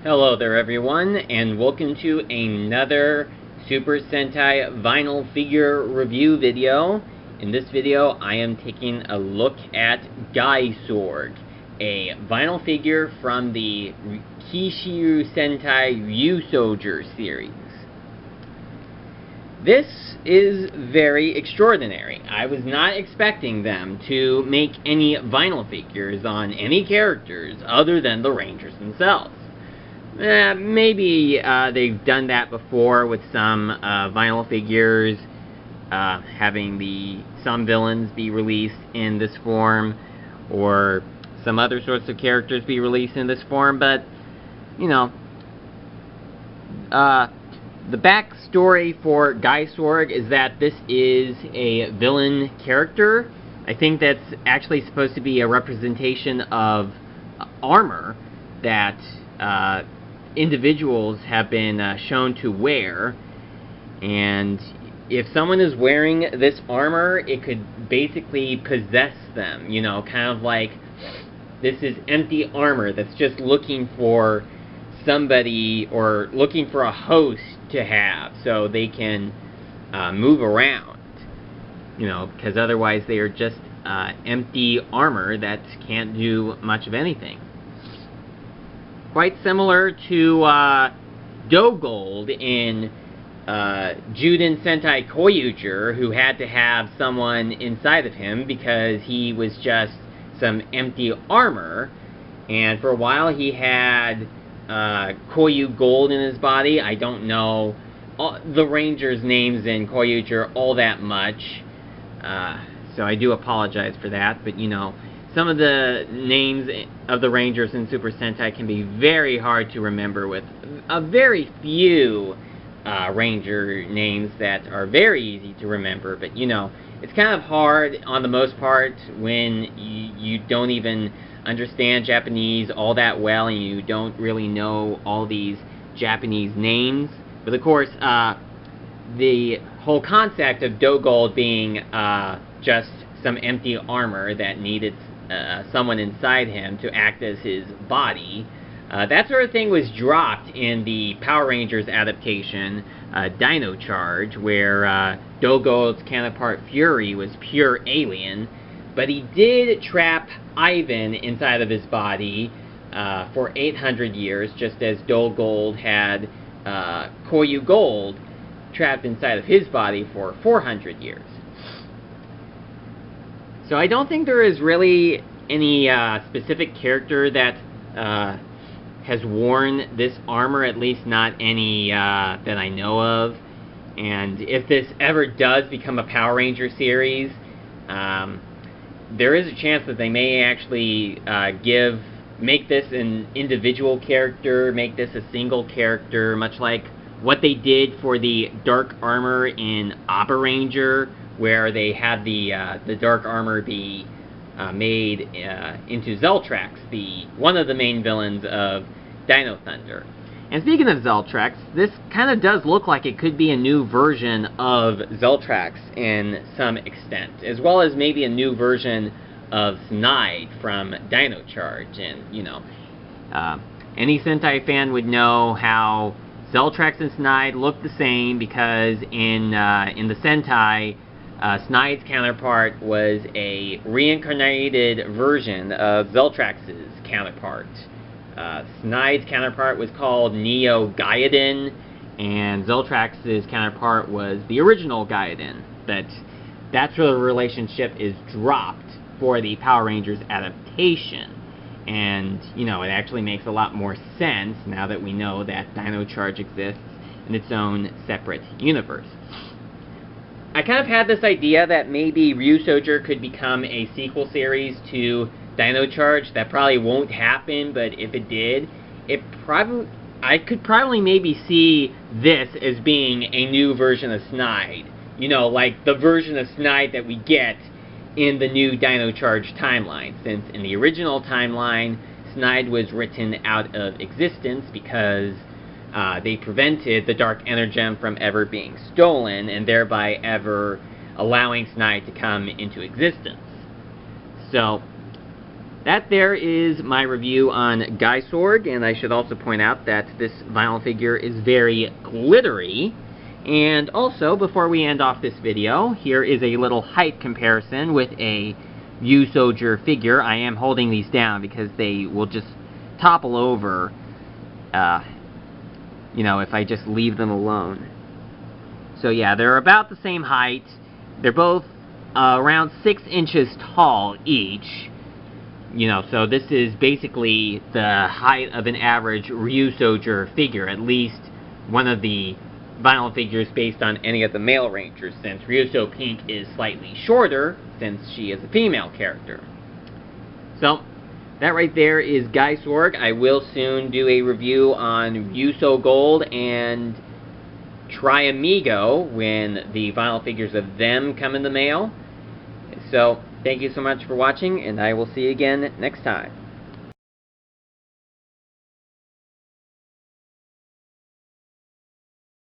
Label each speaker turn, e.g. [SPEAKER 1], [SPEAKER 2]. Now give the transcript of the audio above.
[SPEAKER 1] Hello there everyone, and welcome to another Super Sentai vinyl figure review video. In this video, I am taking a look at Gaisorg, a vinyl figure from the Kishiryu Sentai RyuSoulger series. This is very extraordinary. I was not expecting them to make any vinyl figures on any characters other than the Rangers themselves. Maybe they've done that before with some vinyl figures, having some villains be released in this form, or some other sorts of characters be released in this form, but, you know, the backstory for Gaisorg is that this is a villain character. I think that's actually supposed to be a representation of armor that individuals have been shown to wear, and if someone is wearing this armor, it could basically possess them, you know, kind of like this is empty armor that's just looking for somebody, or looking for a host to have, so they can move around, you know, because otherwise they are just empty armor that can't do much of anything. Quite similar to Gold in Juden Sentai RyuSoulger, who had to have someone inside of him because he was just some empty armor, and for a while he had RyoSoul Gold in his body. I don't know the Rangers' names in RyuSoulger all that much, so I do apologize for that, but you know, some of the names of the Rangers in Super Sentai can be very hard to remember, with a very few Ranger names that are very easy to remember, but you know, it's kind of hard on the most part when you don't even understand Japanese all that well and you don't really know all these Japanese names. But of course, the whole concept of Gold being just some empty armor that needed someone inside him to act as his body, that sort of thing was dropped in the Power Rangers adaptation, Dino Charge, where Gold's counterpart Fury was pure alien, but he did trap Ivan inside of his body for 800 years, just as Gold had RyoSoul Gold trapped inside of his body for 400 years. So I don't think there is really any specific character that has worn this armor, at least not any that I know of. And if this ever does become a Power Ranger series, there is a chance that they may actually make this an individual character, make this a single character, much like what they did for the dark armor in Abba Ranger, where they had the dark armor be made into Zeltrax, one of the main villains of Dino Thunder. And speaking of Zeltrax, this kind of does look like it could be a new version of Zeltrax in some extent, as well as maybe a new version of Snide from Dino Charge. And, you know, any Sentai fan would know how Zeltrax and Snide look the same, because in the Sentai, Snide's counterpart was a reincarnated version of Zeltrax's counterpart. Snide's counterpart was called Neo Gaiden, and Zeltrax's counterpart was the original Gaiden. But that sort of relationship is dropped for the Power Rangers adaptation. And, you know, it actually makes a lot more sense now that we know that Dino Charge exists in its own separate universe. I kind of had this idea that maybe RyuSoulger could become a sequel series to Dino Charge. That probably won't happen, but if it did, I could probably maybe see this as being a new version of Snide. You know, like the version of Snide that we get in the new Dino Charge timeline, since in the original timeline, Snide was written out of existence because they prevented the Dark Energem from ever being stolen, and thereby ever allowing Snide to come into existence. So, that there is my review on Gaisorg, and I should also point out that this vinyl figure is very glittery. And also, before we end off this video, here is a little height comparison with a RyuSoulger figure. I am holding these down because they will just topple over, you know, if I just leave them alone. So yeah, they're about the same height. They're both around 6 inches tall each. You know, so this is basically the height of an average RyuSoulger figure, at least one of the vinyl figures based on any of the male Rangers, since RyoSoul Pink is slightly shorter, since she is a female character. So, that right there is Gaisorg. I will soon do a review on RyoSoul Gold and Triamigo when the vinyl figures of them come in the mail. So, thank you so much for watching, and I will see you again next time.